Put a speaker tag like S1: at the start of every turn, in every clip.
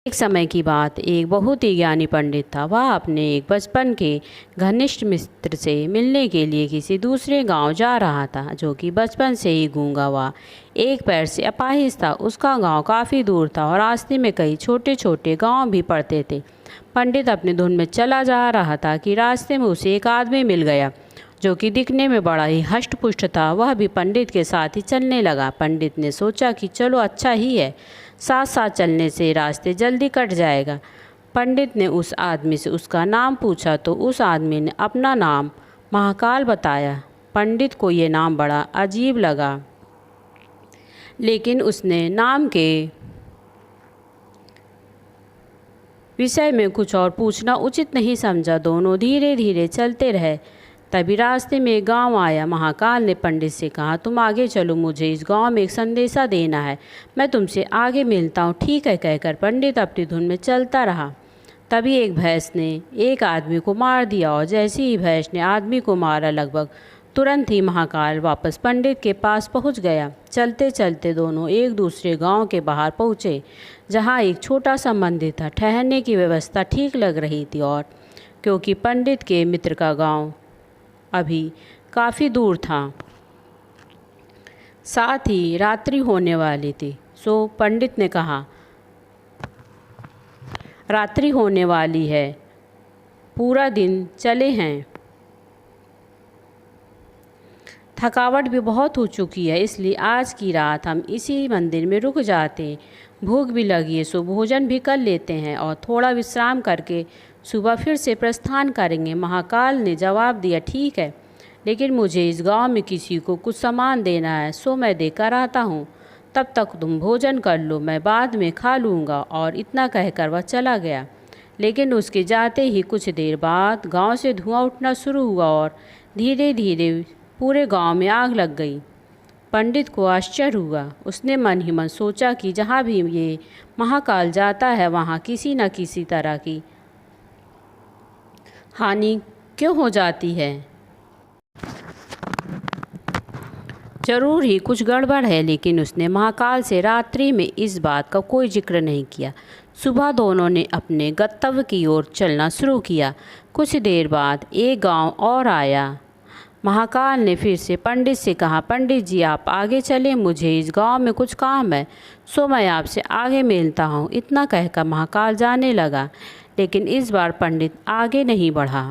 S1: एक समय की बात, एक बहुत ही ज्ञानी पंडित था। वह अपने एक बचपन के घनिष्ठ मित्र से मिलने के लिए किसी दूसरे गांव जा रहा था, जो कि बचपन से ही गूंगा हुआ, एक पैर से अपाहिज था। उसका गांव काफ़ी दूर था और रास्ते में कई छोटे छोटे गांव भी पड़ते थे। पंडित अपनी धुन में चला जा रहा था कि रास्ते में उसे एक आदमी मिल गया, जो कि दिखने में बड़ा ही हष्ट-पुष्ट था। वह भी पंडित के साथ ही चलने लगा। पंडित ने सोचा कि चलो अच्छा ही है, साथ साथ चलने से रास्ते जल्दी कट जाएगा। पंडित ने उस आदमी से उसका नाम पूछा तो उस आदमी ने अपना नाम महाकाल बताया। पंडित को ये नाम बड़ा अजीब लगा, लेकिन उसने नाम के विषय में कुछ और पूछना उचित नहीं समझा। दोनों धीरे धीरे चलते रहे। तभी रास्ते में एक गांव आया। महाकाल ने पंडित से कहा, तुम आगे चलो, मुझे इस गांव में एक संदेशा देना है, मैं तुमसे आगे मिलता हूँ। ठीक है कहकर पंडित अपनी धुन में चलता रहा। तभी एक भैंस ने एक आदमी को मार दिया और जैसे ही भैंस ने आदमी को मारा, लगभग तुरंत ही महाकाल वापस पंडित के पास पहुंच गया। चलते चलते दोनों एक दूसरे गांव के बाहर पहुंचे, जहां एक छोटा सा मंदिर था। ठहरने की व्यवस्था ठीक लग रही थी, और क्योंकि पंडित के मित्र का गांव अभी काफ़ी दूर था, साथ ही रात्रि होने वाली थी, सो पंडित ने कहा, रात्रि होने वाली है, पूरा दिन चले हैं, थकावट भी बहुत हो चुकी है, इसलिए आज की रात हम इसी मंदिर में रुक जाते हैं। भूख भी लगी है, सो भोजन भी कर लेते हैं और थोड़ा विश्राम करके सुबह फिर से प्रस्थान करेंगे। महाकाल ने जवाब दिया, ठीक है, लेकिन मुझे इस गांव में किसी को कुछ सामान देना है, सो मैं देकर आता हूँ। तब तक तुम भोजन कर लो, मैं बाद में खा लूँगा। और इतना कहकर वह चला गया। लेकिन उसके जाते ही कुछ देर बाद गांव से धुआं उठना शुरू हुआ और धीरे धीरे पूरे गांव में आग लग गई। पंडित को आश्चर्य हुआ। उसने मन ही मन सोचा कि जहाँ भी ये महाकाल जाता है, वहाँ किसी न किसी तरह की हानि क्यों हो जाती है, जरूर ही कुछ गड़बड़ है। लेकिन उसने महाकाल से रात्रि में इस बात का कोई जिक्र नहीं किया। सुबह दोनों ने अपने गंतव्य की ओर चलना शुरू किया। कुछ देर बाद एक गांव और आया। महाकाल ने फिर से पंडित से कहा, पंडित जी आप आगे चलें, मुझे इस गांव में कुछ काम है, सो मैं आपसे आगे मिलता हूँ। इतना कहकर महाकाल जाने लगा। लेकिन इस बार पंडित आगे नहीं बढ़ा,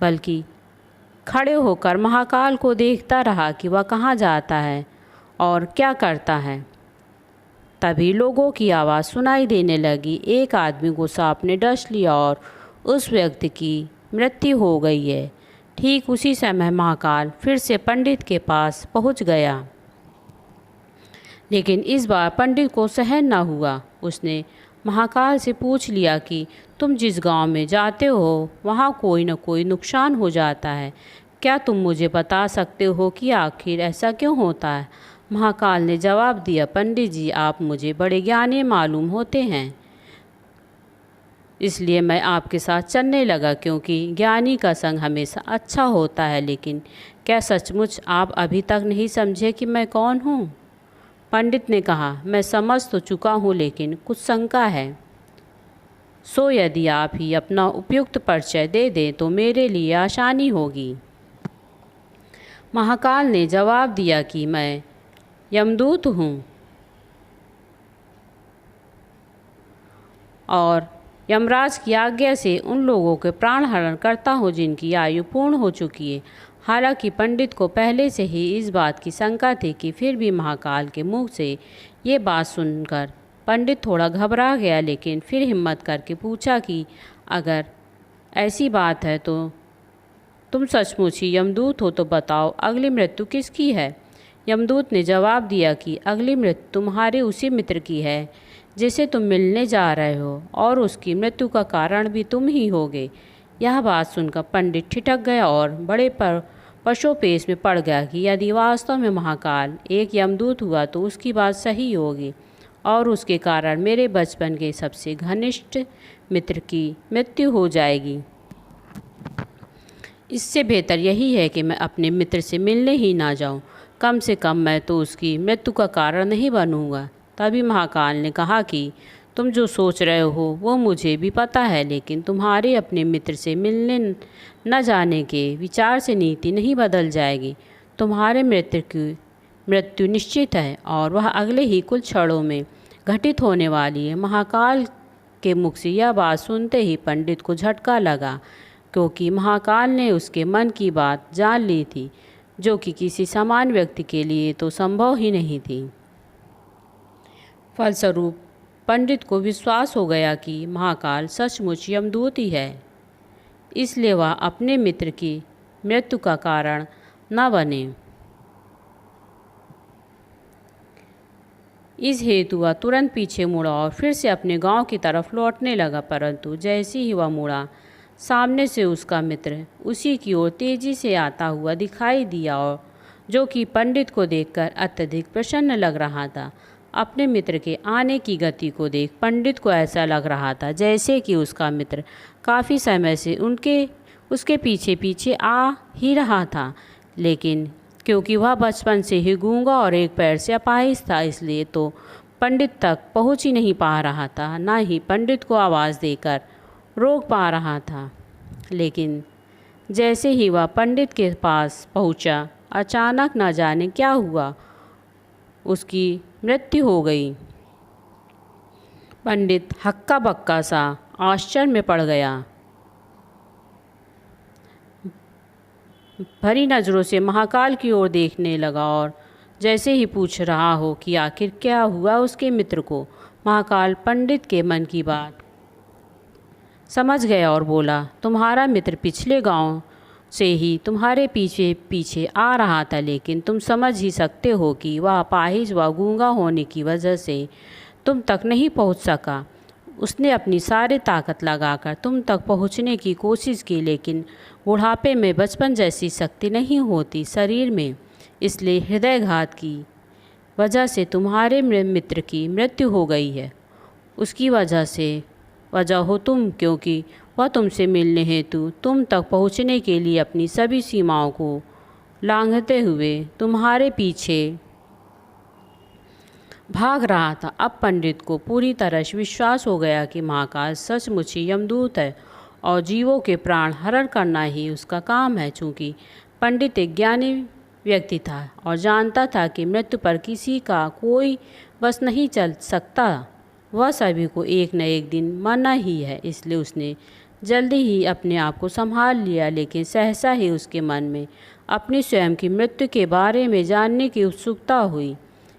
S1: बल्कि खड़े होकर महाकाल को देखता रहा कि वह कहाँ जाता है और क्या करता है। तभी लोगों की आवाज़ सुनाई देने लगी। एक आदमी को सांप ने डस लिया और उस व्यक्ति की मृत्यु हो गई है। ठीक उसी समय महाकाल फिर से पंडित के पास पहुंच गया। लेकिन इस बार पंडित को सहन न हुआ। उसने महाकाल से पूछ लिया कि तुम जिस गांव में जाते हो, वहां कोई न कोई नुकसान हो जाता है, क्या तुम मुझे बता सकते हो कि आखिर ऐसा क्यों होता है? महाकाल ने जवाब दिया, पंडित जी आप मुझे बड़े ज्ञानी मालूम होते हैं, इसलिए मैं आपके साथ चलने लगा, क्योंकि ज्ञानी का संग हमेशा अच्छा होता है। लेकिन क्या सचमुच आप अभी तक नहीं समझे कि मैं कौन हूँ? पंडित ने कहा, मैं समझ तो चुका हूँ, लेकिन कुछ शंका है। सो यदि आप ही अपना उपयुक्त परिचय दे दें तो मेरे लिए आसानी होगी। महाकाल ने जवाब दिया कि मैं यमदूत हूँ और यमराज की आज्ञा से उन लोगों के प्राण हरण करता हूँ जिनकी आयु पूर्ण हो चुकी है। हालांकि पंडित को पहले से ही इस बात की शंका थी, कि फिर भी महाकाल के मुख से ये बात सुनकर पंडित थोड़ा घबरा गया। लेकिन फिर हिम्मत करके पूछा कि अगर ऐसी बात है तो तुम सचमुच ही यमदूत हो, तो बताओ अगली मृत्यु किसकी है? यमदूत ने जवाब दिया कि अगली मृत्यु तुम्हारे उसी मित्र की है जिसे तुम मिलने जा रहे हो, और उसकी मृत्यु का कारण भी तुम ही होगे। यह बात सुनकर पंडित ठिठक गया और बड़े पशोपेश में पड़ गया कि यदि वास्तव में महाकाल एक यमदूत हुआ तो उसकी बात सही होगी, और उसके कारण मेरे बचपन के सबसे घनिष्ठ मित्र की मृत्यु हो जाएगी। इससे बेहतर यही है कि मैं अपने मित्र से मिलने ही ना जाऊं, कम से कम मैं तो उसकी मृत्यु का कारण नहीं बनूंगा। तभी महाकाल ने कहा कि तुम जो सोच रहे हो वो मुझे भी पता है, लेकिन तुम्हारे अपने मित्र से मिलने न जाने के विचार से नीति नहीं बदल जाएगी। तुम्हारे मित्र की मृत्यु निश्चित है और वह अगले ही कुछ क्षणों में घटित होने वाली है। महाकाल के मुख से यह बात सुनते ही पंडित को झटका लगा, क्योंकि महाकाल ने उसके मन की बात जान ली थी, जो कि किसी सामान्य व्यक्ति के लिए तो संभव ही नहीं थी। फलस्वरूप पंडित को विश्वास हो गया कि महाकाल सचमुच यमदूत ही है, इसलिए वह अपने मित्र की मृत्यु का कारण न बने। इस हेतु वह तुरंत पीछे मुड़ा और फिर से अपने गांव की तरफ लौटने लगा, परंतु जैसे ही वह मुड़ा, सामने से उसका मित्र उसी की ओर तेजी से आता हुआ दिखाई दिया, और जो कि पंडित को देखकर अत्यधिक प्रसन्न लग रहा था। अपने मित्र के आने की गति को देख पंडित को ऐसा लग रहा था जैसे कि उसका मित्र काफ़ी समय से उसके पीछे पीछे आ ही रहा था, लेकिन क्योंकि वह बचपन से ही गूंगा और एक पैर से अपाहिज था, इसलिए तो पंडित तक पहुंच ही नहीं पा रहा था, ना ही पंडित को आवाज़ देकर रोक पा रहा था। लेकिन जैसे ही वह पंडित के पास पहुंचा, अचानक न जाने क्या हुआ, उसकी मृत्यु हो गई। पंडित हक्का बक्का सा आश्चर्य में पड़ गया, भरी नज़रों से महाकाल की ओर देखने लगा और जैसे ही पूछ रहा हो कि आखिर क्या हुआ उसके मित्र को, महाकाल पंडित के मन की बात समझ गया और बोला, तुम्हारा मित्र पिछले गांव से ही तुम्हारे पीछे पीछे आ रहा था, लेकिन तुम समझ ही सकते हो कि वह अपाहिज व गूंगा होने की वजह से तुम तक नहीं पहुंच सका। उसने अपनी सारी ताकत लगाकर तुम तक पहुंचने की कोशिश की, लेकिन बुढ़ापे में बचपन जैसी शक्ति नहीं होती शरीर में, इसलिए हृदयघात की वजह से तुम्हारे मित्र की मृत्यु हो गई है। उसकी वजह हो तुम, क्योंकि वह तुमसे मिलने हेतु तुम तक पहुंचने के लिए अपनी सभी सीमाओं को लांघते हुए तुम्हारे पीछे भाग रहा था। अब पंडित को पूरी तरह से विश्वास हो गया कि महाकाल सचमुच ही यमदूत है और जीवों के प्राण हरण करना ही उसका काम है। चूँकि पंडित एक ज्ञानी व्यक्ति था और जानता था कि मृत्यु पर किसी का कोई बस नहीं चल सकता, वह सभी को एक न एक दिन मरना ही है, इसलिए उसने जल्दी ही अपने आप को संभाल लिया। लेकिन सहसा ही उसके मन में अपनी स्वयं की मृत्यु के बारे में जानने की उत्सुकता हुई,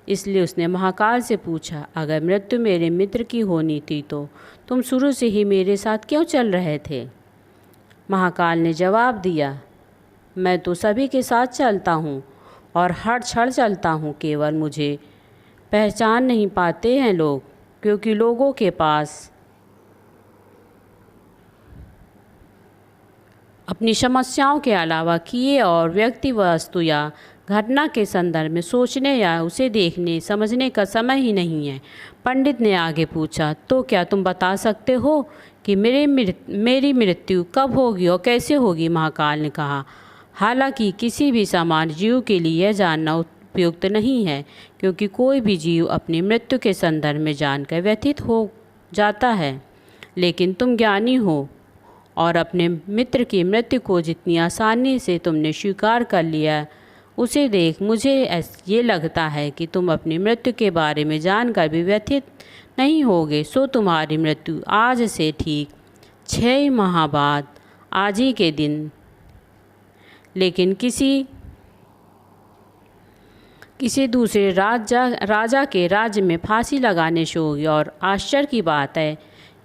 S1: इसलिए उसने महाकाल से पूछा, अगर मृत्यु मेरे मित्र की होनी थी तो तुम शुरू से ही मेरे साथ क्यों चल रहे थे? महाकाल ने जवाब दिया, मैं तो सभी के साथ चलता हूँ और हर क्षण चलता हूँ, केवल मुझे पहचान नहीं पाते हैं लोग, क्योंकि लोगों के पास अपनी समस्याओं के अलावा किए और व्यक्ति वस्तु या घटना के संदर्भ में सोचने या उसे देखने समझने का समय ही नहीं है। पंडित ने आगे पूछा, तो क्या तुम बता सकते हो कि मेरी मृत्यु कब होगी और कैसे होगी? महाकाल ने कहा, हालांकि किसी भी सामान्य जीव के लिए यह जानना उपयुक्त नहीं है, क्योंकि कोई भी जीव अपनी मृत्यु के संदर्भ में जानकर व्यथित हो जाता है, लेकिन तुम ज्ञानी हो और अपने मित्र की मृत्यु को जितनी आसानी से तुमने स्वीकार कर लिया, उसे देख मुझे ये लगता है कि तुम अपनी मृत्यु के बारे में जानकर भी व्यथित नहीं होगे। सो तुम्हारी मृत्यु आज से ठीक 6 माह बाद आज ही के दिन, लेकिन किसी दूसरे राजा के राज्य में फांसी लगाने से होगी। और आश्चर्य की बात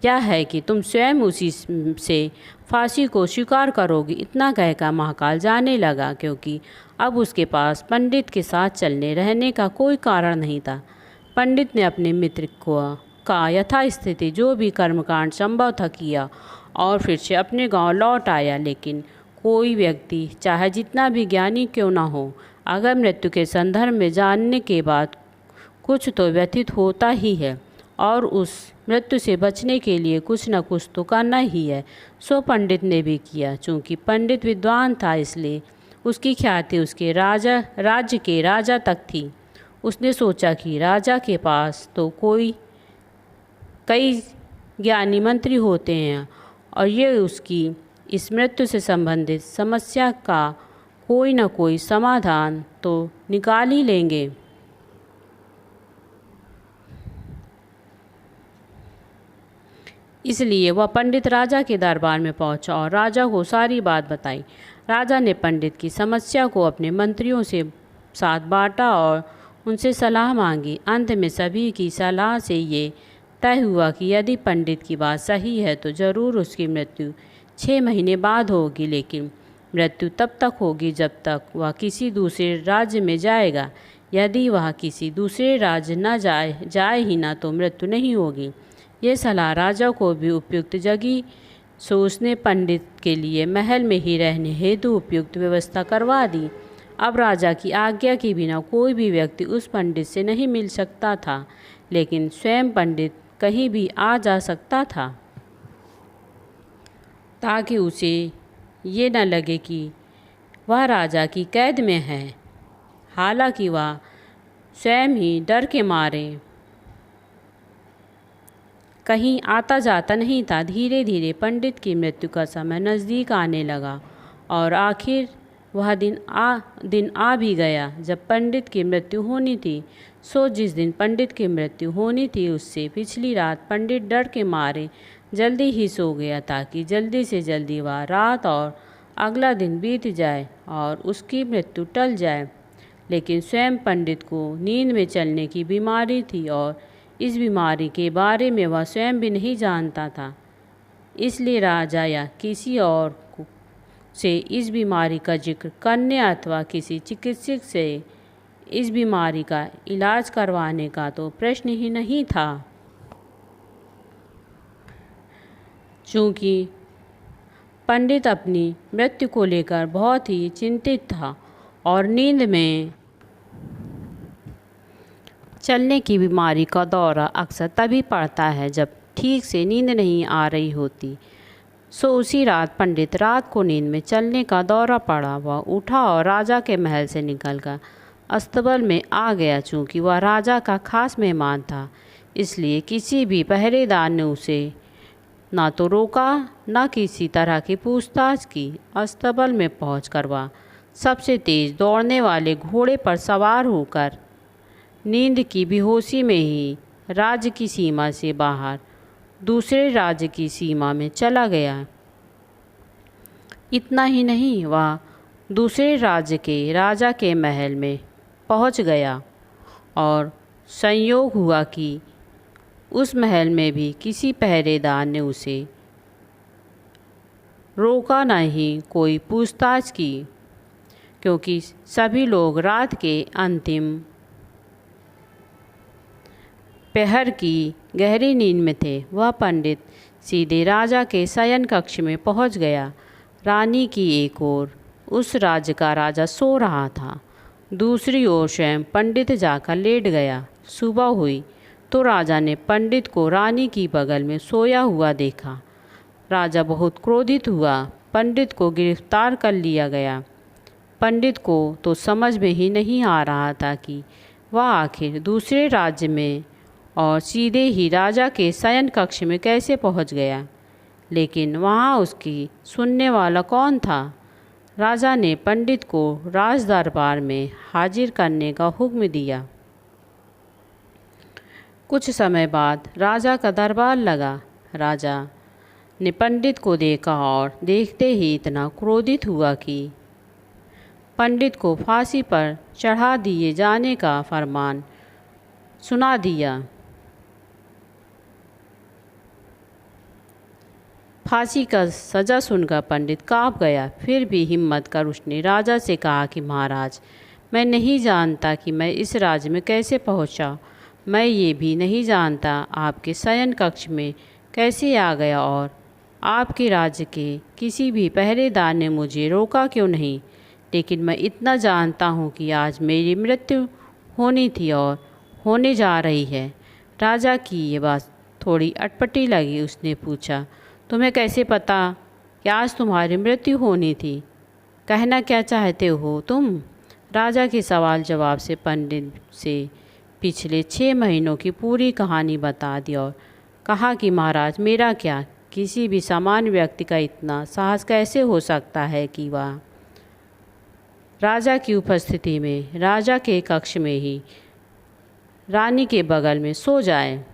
S1: यह है कि तुम स्वयं उसी से फांसी को स्वीकार करोगी। इतना कहकर महाकाल जाने लगा, क्योंकि अब उसके पास पंडित के साथ चलने रहने का कोई कारण नहीं था। पंडित ने अपने मित्र का यथास्थिति जो भी कर्मकांड संभव था किया और फिर से अपने गांव लौट आया। लेकिन कोई व्यक्ति चाहे जितना भी ज्ञानी क्यों ना हो, अगर मृत्यु के संदर्भ में जानने के बाद कुछ तो व्यथित होता ही है और उस मृत्यु से बचने के लिए कुछ न कुछ तो करना ही है। सो पंडित ने भी किया। चूँकि पंडित विद्वान था, इसलिए उसकी ख्याति उसके राज्य के राजा तक थी। उसने सोचा कि राजा के पास तो कोई कई ज्ञानी मंत्री होते हैं और ये उसकी इस मृत्यु से संबंधित समस्या का कोई न कोई समाधान तो निकाल ही लेंगे। इसलिए वह पंडित राजा के दरबार में पहुंचा और राजा को सारी बात बताई। राजा ने पंडित की समस्या को अपने मंत्रियों से साथ बांटा और उनसे सलाह मांगी। अंत में सभी की सलाह से ये तय हुआ कि यदि पंडित की बात सही है तो ज़रूर उसकी मृत्यु 6 महीने बाद होगी, लेकिन मृत्यु तब तक होगी जब तक वह किसी दूसरे राज्य में जाएगा। यदि वह किसी दूसरे राज्य न जाए ही ना तो मृत्यु नहीं होगी। ये सलाह राजा को भी उपयुक्त जगी, सो उसने पंडित के लिए महल में ही रहने हेतु उपयुक्त व्यवस्था करवा दी। अब राजा की आज्ञा के बिना कोई भी व्यक्ति उस पंडित से नहीं मिल सकता था, लेकिन स्वयं पंडित कहीं भी आ जा सकता था, ताकि उसे ये न लगे कि वह राजा की कैद में है। हालांकि वह स्वयं ही डर के मारे कहीं आता जाता नहीं था। धीरे धीरे पंडित की मृत्यु का समय नज़दीक आने लगा और आखिर वह दिन आ भी गया जब पंडित की मृत्यु होनी थी। सो जिस दिन पंडित की मृत्यु होनी थी उससे पिछली रात पंडित डर के मारे जल्दी ही सो गया, ताकि जल्दी से जल्दी वह रात और अगला दिन बीत जाए और उसकी मृत्यु टल जाए। लेकिन स्वयं पंडित को नींद में चलने की बीमारी थी और इस बीमारी के बारे में वह स्वयं भी नहीं जानता था। इसलिए राजा या किसी और से इस बीमारी का जिक्र करने अथवा किसी चिकित्सक से इस बीमारी का इलाज करवाने का तो प्रश्न ही नहीं था। चूँकि पंडित अपनी मृत्यु को लेकर बहुत ही चिंतित था और नींद में चलने की बीमारी का दौरा अक्सर तभी पड़ता है जब ठीक से नींद नहीं आ रही होती। सो उसी रात पंडित रात को नींद में चलने का दौरा पड़ा। वह उठा और राजा के महल से निकलकर अस्तबल में आ गया। चूँकि वह राजा का खास मेहमान था, इसलिए किसी भी पहरेदार ने उसे ना तो रोका ना किसी तरह की पूछताछ की। अस्तबल में पहुंचकर वह सबसे तेज दौड़ने वाले घोड़े पर सवार होकर नींद की बेहोशी में ही राज्य की सीमा से बाहर दूसरे राज्य की सीमा में चला गया। इतना ही नहीं, वह दूसरे राज्य के राजा के महल में पहुंच गया और संयोग हुआ कि उस महल में भी किसी पहरेदार ने उसे रोका नहीं कोई पूछताछ की, क्योंकि सभी लोग रात के अंतिम पहर की गहरी नींद में थे। वह पंडित सीधे राजा के शयन कक्ष में पहुंच गया। रानी की एक ओर उस राज्य का राजा सो रहा था, दूसरी ओर स्वयं पंडित जाकर लेट गया। सुबह हुई तो राजा ने पंडित को रानी की बगल में सोया हुआ देखा। राजा बहुत क्रोधित हुआ। पंडित को गिरफ्तार कर लिया गया। पंडित को तो समझ में ही नहीं आ रहा था कि वह आखिर दूसरे राज्य में और सीधे ही राजा के शयन कक्ष में कैसे पहुंच गया। लेकिन वहां उसकी सुनने वाला कौन था। राजा ने पंडित को राज दरबार में हाजिर करने का हुक्म दिया। कुछ समय बाद राजा का दरबार लगा। राजा ने पंडित को देखा और देखते ही इतना क्रोधित हुआ कि पंडित को फांसी पर चढ़ा दिए जाने का फरमान सुना दिया। फांसी का सज़ा सुनकर पंडित काँप गया। फिर भी हिम्मत कर उसने राजा से कहा कि महाराज, मैं नहीं जानता कि मैं इस राज्य में कैसे पहुंचा। मैं ये भी नहीं जानता आपके शयन कक्ष में कैसे आ गया और आपके राज्य के किसी भी पहरेदार ने मुझे रोका क्यों नहीं। लेकिन मैं इतना जानता हूँ कि आज मेरी मृत्यु होनी थी और होने जा रही है। राजा की ये बात थोड़ी अटपटी लगी। उसने पूछा, तुम्हें कैसे पता कि आज तुम्हारी मृत्यु होनी थी? कहना क्या चाहते हो तुम? राजा के सवाल जवाब से पंडित से पिछले 6 महीनों की पूरी कहानी बता दी और कहा कि महाराज, मेरा क्या, किसी भी सामान्य व्यक्ति का इतना साहस कैसे हो सकता है कि वह राजा की उपस्थिति में राजा के कक्ष में ही रानी के बगल में सो जाए।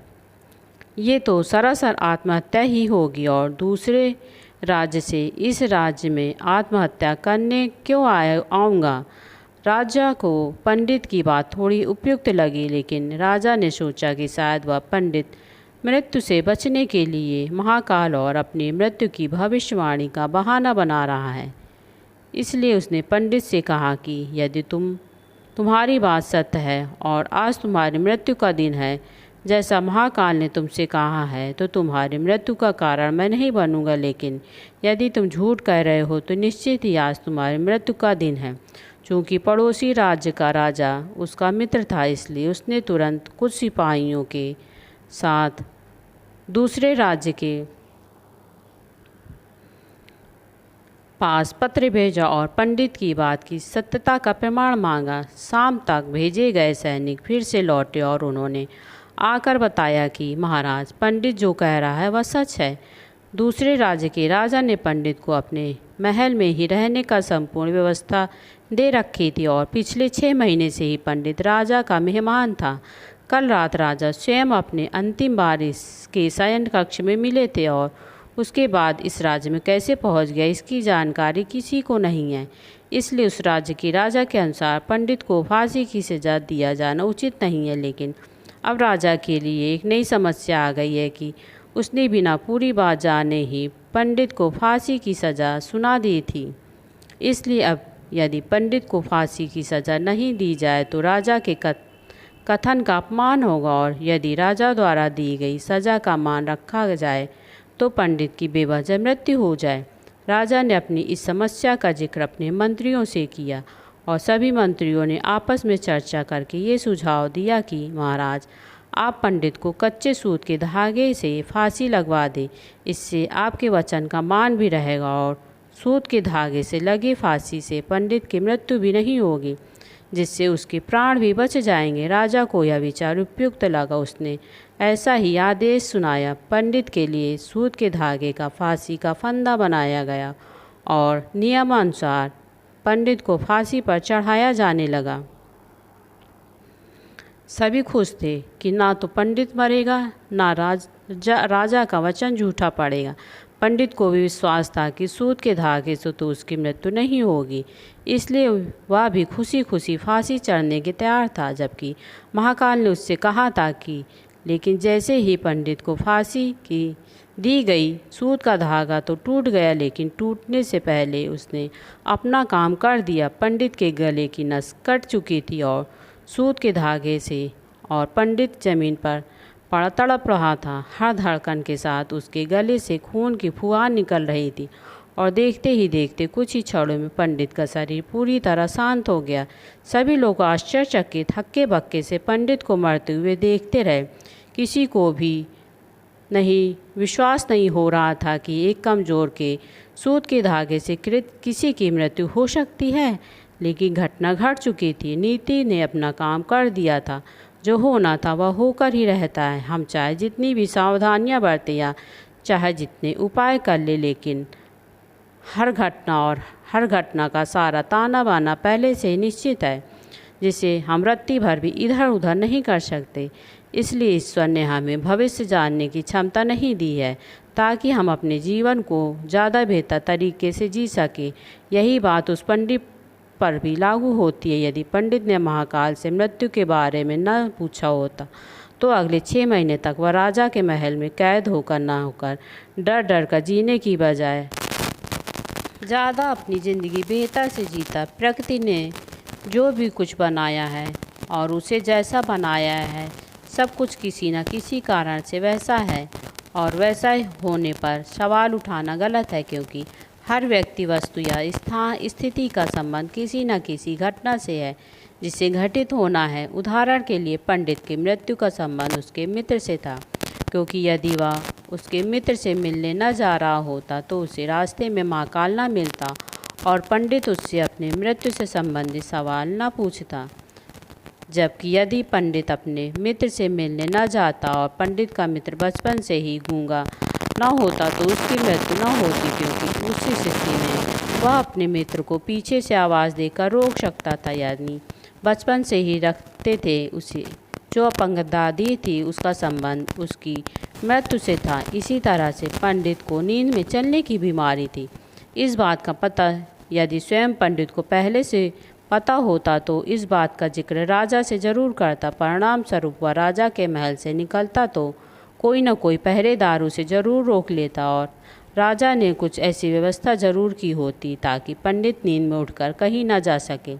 S1: ये तो सरासर आत्महत्या ही होगी, और दूसरे राज्य से इस राज्य में आत्महत्या करने क्यों आऊँगा। राजा को पंडित की बात थोड़ी उपयुक्त लगी, लेकिन राजा ने सोचा कि शायद वह पंडित मृत्यु से बचने के लिए महाकाल और अपनी मृत्यु की भविष्यवाणी का बहाना बना रहा है। इसलिए उसने पंडित से कहा कि यदि तुम्हारी बात सत्य है और आज तुम्हारी मृत्यु का दिन है, जैसा महाकाल ने तुमसे कहा है, तो तुम्हारी मृत्यु का कारण मैं नहीं बनूंगा। लेकिन यदि तुम झूठ कह रहे हो तो निश्चित ही आज तुम्हारी मृत्यु का दिन है। चूँकि पड़ोसी राज्य का राजा उसका मित्र था, इसलिए उसने तुरंत कुछ सिपाहियों के साथ दूसरे राज्य के पास पत्र भेजा और पंडित की बात की सत्यता का प्रमाण मांगा। शाम तक भेजे गए सैनिक फिर से लौटे और उन्होंने आकर बताया कि महाराज, पंडित जो कह रहा है वह सच है। दूसरे राज्य के राजा ने पंडित को अपने महल में ही रहने का संपूर्ण व्यवस्था दे रखी थी और पिछले 6 महीने से ही पंडित राजा का मेहमान था। कल रात राजा स्वयं अपने अंतिम बार इसके शयन कक्ष में मिले थे और उसके बाद इस राज्य में कैसे पहुंच गया इसकी जानकारी किसी को नहीं है। इसलिए उस राज्य के राजा के अनुसार पंडित को फांसी की सज़ा दिया जाना उचित नहीं है। लेकिन अब राजा के लिए एक नई समस्या आ गई है कि उसने बिना पूरी बात जाने ही पंडित को फांसी की सज़ा सुना दी थी। इसलिए अब यदि पंडित को फांसी की सज़ा नहीं दी जाए तो राजा के कथन का अपमान होगा, और यदि राजा द्वारा दी गई सज़ा का मान रखा जाए तो पंडित की बेवजह मृत्यु हो जाए। राजा ने अपनी इस समस्या का जिक्र अपने मंत्रियों से किया और सभी मंत्रियों ने आपस में चर्चा करके ये सुझाव दिया कि महाराज, आप पंडित को कच्चे सूत के धागे से फांसी लगवा दें। इससे आपके वचन का मान भी रहेगा और सूत के धागे से लगी फांसी से पंडित की मृत्यु भी नहीं होगी, जिससे उसके प्राण भी बच जाएंगे। राजा को यह विचार उपयुक्त लगा। उसने ऐसा ही आदेश सुनाया। पंडित के लिए सूत के धागे का फांसी का फंदा बनाया गया और नियमानुसार पंडित को फांसी पर चढ़ाया जाने लगा। सभी खुश थे कि ना तो पंडित मरेगा, ना राजा का वचन झूठा पड़ेगा। पंडित को भी विश्वास था कि सूत के धागे से तो उसकी मृत्यु नहीं होगी, इसलिए वह भी खुशी खुशी फांसी चढ़ने के तैयार था। जबकि महाकाल ने उससे कहा था कि लेकिन जैसे ही पंडित को फांसी की दी गई, सूत का धागा तो टूट गया, लेकिन टूटने से पहले उसने अपना काम कर दिया। पंडित के गले की नस कट चुकी थी और सूत के धागे से, और पंडित जमीन पर पड़ा तड़प रहा था। हर धड़कन के साथ उसके गले से खून की फुहार निकल रही थी और देखते ही देखते कुछ ही क्षणों में पंडित का शरीर पूरी तरह शांत हो गया। सभी लोग आश्चर्यचकित हक्के बक्के से पंडित को मरते हुए देखते रहे। किसी को भी विश्वास नहीं हो रहा था कि एक कमज़ोर के सूत के धागे से किसी की मृत्यु हो सकती है, लेकिन घटना घट चुकी थी। नीति ने अपना काम कर दिया था। जो होना था वह होकर ही रहता है। हम चाहे जितनी भी सावधानियां बरतें या चाहे जितने उपाय कर ले, लेकिन हर घटना का सारा ताना बाना पहले से ही निश्चित है, जिसे हम रत्ती भर भी इधर उधर नहीं कर सकते। इसलिए ईश्वर ने हमें भविष्य जानने की क्षमता नहीं दी है, ताकि हम अपने जीवन को ज़्यादा बेहतर तरीके से जी सकें। यही बात उस पंडित पर भी लागू होती है। यदि पंडित ने महाकाल से मृत्यु के बारे में न पूछा होता तो अगले 6 महीने तक वह राजा के महल में कैद होकर न होकर डर डर कर जीने की बजाय ज़्यादा अपनी ज़िंदगी बेहतर से जीता। प्रकृति ने जो भी कुछ बनाया है और उसे जैसा बनाया है, सब कुछ किसी न किसी कारण से वैसा है, और वैसा होने पर सवाल उठाना गलत है, क्योंकि हर व्यक्ति, वस्तु या स्थान स्थिति का संबंध किसी न किसी घटना से है जिसे घटित होना है। उदाहरण के लिए पंडित की मृत्यु का संबंध उसके मित्र से था, क्योंकि यदि वह उसके मित्र से मिलने न जा रहा होता तो उसे रास्ते में महाकाल न मिलता और पंडित उससे अपने मृत्यु से संबंधित सवाल न पूछता। जबकि यदि पंडित अपने मित्र से मिलने न जाता और पंडित का मित्र बचपन से ही गूंगा न होता तो उसकी मृत्यु न होती, क्योंकि उसी स्थिति में वह अपने मित्र को पीछे से आवाज़ देकर रोक सकता था। यानी बचपन से ही रखते थे उसे जो अपंग दादी थी, उसका संबंध उसकी मृत्यु से था। इसी तरह से पंडित को नींद में चलने की बीमारी थी। इस बात का पता यदि स्वयं पंडित को पहले से पता होता तो इस बात का जिक्र राजा से जरूर करता। परिणाम स्वरूप वह राजा के महल से निकलता तो कोई न कोई पहरेदार उसे जरूर रोक लेता और राजा ने कुछ ऐसी व्यवस्था जरूर की होती ताकि पंडित नींद में उठकर कहीं न जा सके।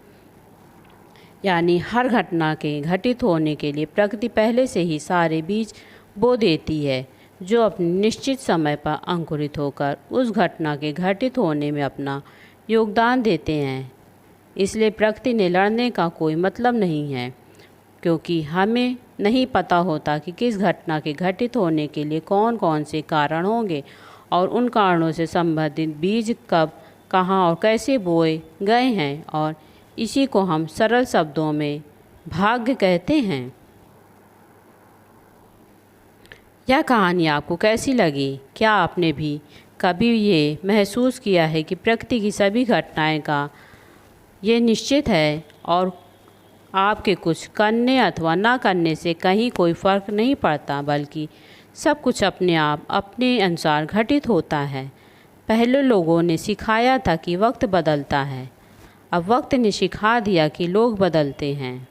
S1: यानी हर घटना के घटित होने के लिए प्रकृति पहले से ही सारे बीज बो देती है, जो अपने निश्चित समय पर अंकुरित होकर उस घटना के घटित होने में अपना योगदान देते हैं। इसलिए प्रकृति ने लड़ने का कोई मतलब नहीं है, क्योंकि हमें नहीं पता होता कि किस घटना के घटित होने के लिए कौन कौन से कारण होंगे और उन कारणों से संबंधित बीज कब, कहाँ और कैसे बोए गए हैं, और इसी को हम सरल शब्दों में भाग्य कहते हैं। यह कहानी आपको कैसी लगी? क्या आपने भी कभी ये महसूस किया है कि प्रकृति की सभी घटनाएं का ये निश्चित है और आपके कुछ करने अथवा ना करने से कहीं कोई फ़र्क नहीं पड़ता, बल्कि सब कुछ अपने आप अपने अनुसार घटित होता है। पहले लोगों ने सिखाया था कि वक्त बदलता है, अब वक्त ने सिखा दिया कि लोग बदलते हैं।